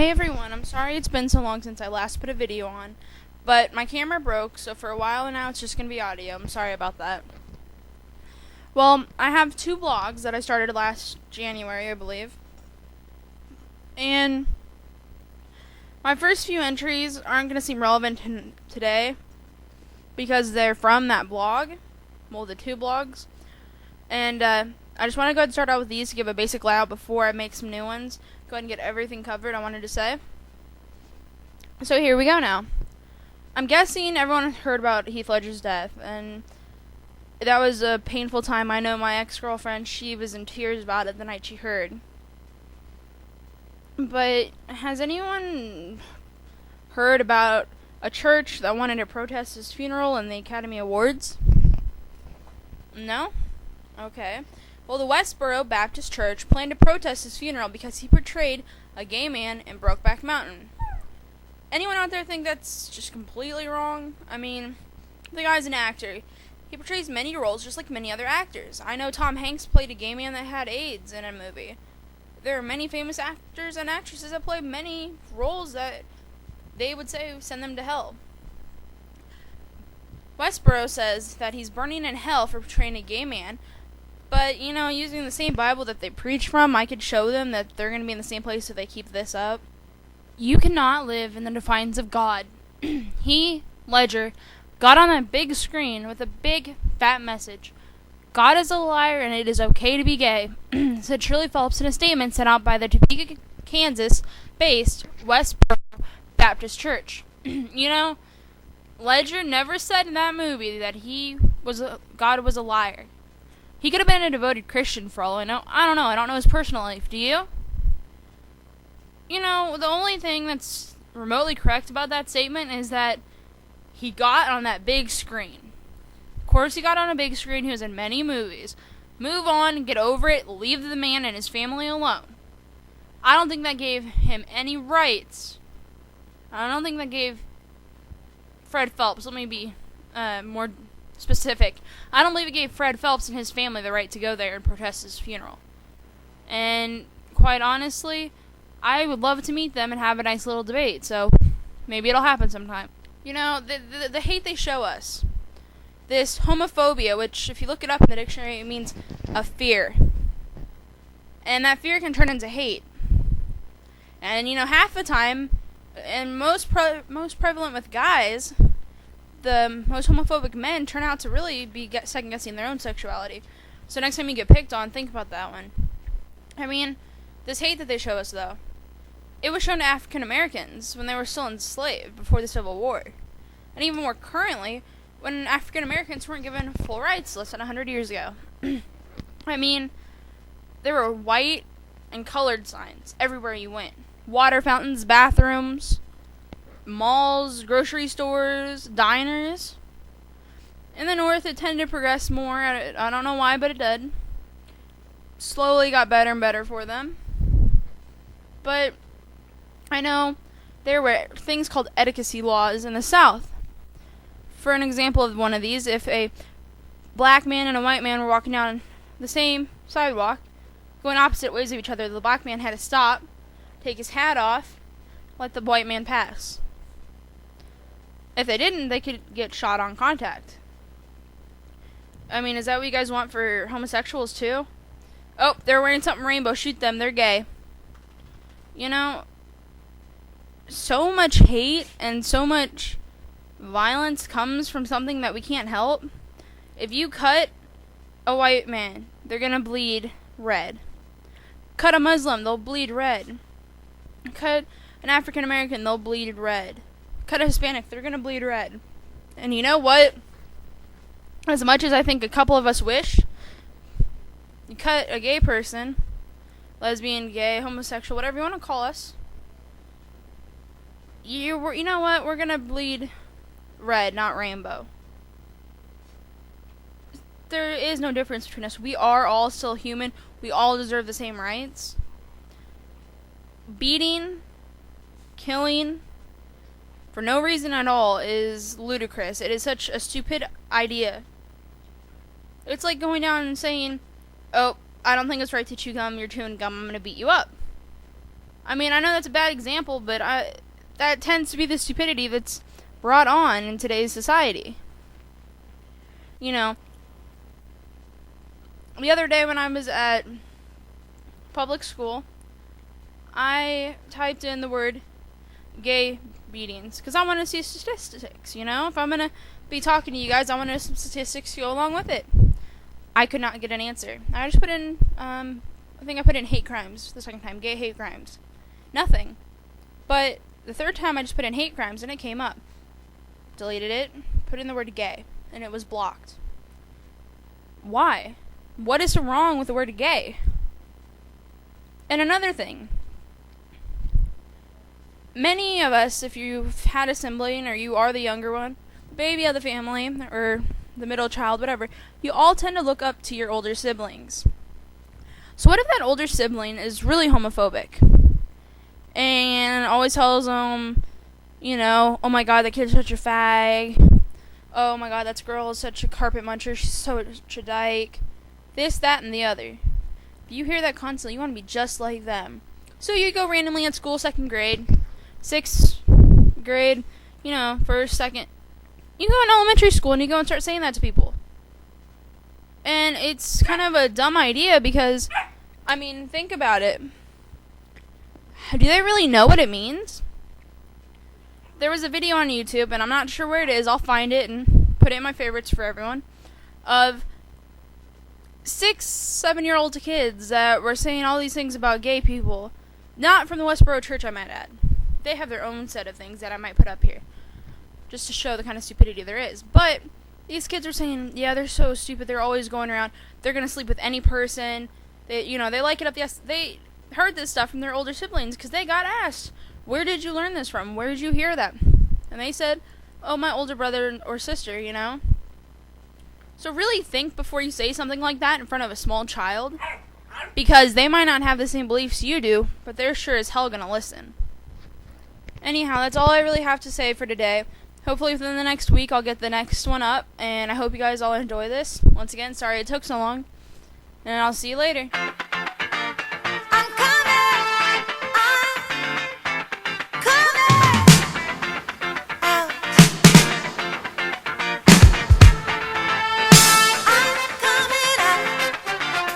Hey everyone, I'm sorry it's been so long since I last put a video on, but my camera broke, so for a while now it's just going to be audio. I'm sorry about that. Well, I have 2 blogs that I started last January, I believe. And my first few entries aren't going to seem relevant today because they're from that blog, well, the 2 blogs. And I just want to go ahead and start out with these to give a basic layout before I make some new ones. Go ahead and get everything covered I wanted to say. So here we go now. I'm guessing everyone heard about Heath Ledger's death, and that was a painful time. I know my ex-girlfriend, she was in tears about it the night she heard. But has anyone heard about a church that wanted to protest his funeral in the Academy Awards? No? Okay. Well, the Westboro Baptist Church planned to protest his funeral because he portrayed a gay man in Brokeback Mountain. Anyone out there think that's just completely wrong? I mean, the guy's an actor. He portrays many roles just like many other actors. I know Tom Hanks played a gay man that had AIDS in a movie. There are many famous actors and actresses that play many roles that they would say send them to hell. Westboro says that he's burning in hell for portraying a gay man. But, you know, using the same Bible that they preach from, I could show them that they're going to be in the same place if they keep this up. You cannot live in the defiance of God. He, Ledger, got on a big screen with a big, fat message. God is a liar and it is okay to be gay, said Shirley Phelps in a statement sent out by the Topeka, Kansas-based Westboro Baptist Church. You know, Ledger never said in that movie that God was a liar. He could have been a devoted Christian for all I know. I don't know. I don't know his personal life. Do you? You know, the only thing that's remotely correct about that statement is that he got on that big screen. Of course he got on a big screen. He was in many movies. Move on, get over it, leave the man and his family alone. I don't think that gave him any rights. I don't think that gave Fred Phelps, let me be more specific. I don't believe it gave Fred Phelps and his family the right to go there and protest his funeral. And quite honestly, I would love to meet them and have a nice little debate, so maybe it'll happen sometime. You know, the hate they show us, this homophobia, which if you look it up in the dictionary, it means a fear. And that fear can turn into hate. And, you know, half the time, and most prevalent with guys, the most homophobic men turn out to really be second-guessing their own sexuality. So next time you get picked on, think about that one. I mean, this hate that they show us, though, it was shown to African Americans when they were still enslaved before the Civil War. And even more currently, when African Americans weren't given full rights less than 100 years ago. I mean, there were white and colored signs everywhere you went. Water fountains, bathrooms, malls, grocery stores, diners. In the North, it tended to progress more. I don't know why, but it did. Slowly got better and better for them. But I know there were things called etiquette laws in the South. For an example of one of these, if a black man and a white man were walking down the same sidewalk, going opposite ways of each other, the black man had to stop, take his hat off, let the white man pass. If they didn't, they could get shot on contact. I mean, is that what you guys want for homosexuals too? Oh, they're wearing something rainbow. Shoot them. They're gay. You know, so much hate and so much violence comes from something that we can't help. If you cut a white man, they're going to bleed red. Cut a Muslim, they'll bleed red. Cut an African American, they'll bleed red. Cut a Hispanic, they're going to bleed red. And you know what? As much as I think a couple of us wish, you cut a gay person, lesbian, gay, homosexual, whatever you want to call us, you know what? We're going to bleed red, not rainbow. There is no difference between us. We are all still human. We all deserve the same rights. Beating, killing, for no reason at all is ludicrous. It is such a stupid idea. It's like going down and saying, oh, I don't think it's right to chew gum, you're chewing gum, I'm going to beat you up. I mean, I know that's a bad example, but that tends to be the stupidity that's brought on in today's society. You know, the other day when I was at public school, I typed in the word gay beatings because I want to see statistics. You know, if I'm gonna be talking to you guys, I want to know some statistics to go along with it. I could not get an answer. I just put in, I think I put in hate crimes the second time, gay hate crimes. Nothing. But the third time I just put in hate crimes and it came up. Deleted it, put in the word gay, and it was blocked. Why? What is so wrong with the word gay? And another thing. Many of us, if you've had a sibling or you are the younger one, baby of the family, or the middle child, whatever, you all tend to look up to your older siblings. So what if that older sibling is really homophobic? And always tells them, you know, oh my god, that kid's such a fag. Oh my god, that girl is such a carpet muncher. She's such a dyke. This, that, and the other. If you hear that constantly, you want to be just like them. So you go randomly at school, 2nd grade, 6th grade, you know, 1st, 2nd. You go in elementary school and you go and start saying that to people. And it's kind of a dumb idea because, I mean, think about it. Do they really know what it means? There was a video on YouTube, and I'm not sure where it is. I'll find it and put it in my favorites for everyone, of 6, 7-year-old kids that were saying all these things about gay people. Not from the Westboro church, I might add. They have their own set of things that I might put up here, just to show the kind of stupidity there is. But these kids are saying, yeah, they're so stupid. They're always going around. They're going to sleep with any person. They, you know, they like it up the ass. They heard this stuff from their older siblings because they got asked, where did you learn this from? Where did you hear that? And they said, oh, my older brother or sister, you know. So really think before you say something like that in front of a small child, because they might not have the same beliefs you do, but they're sure as hell going to listen. Anyhow, that's all I really have to say for today. Hopefully within the next week I'll get the next one up, and I hope you guys all enjoy this. Once again, sorry it took so long, and I'll see you later.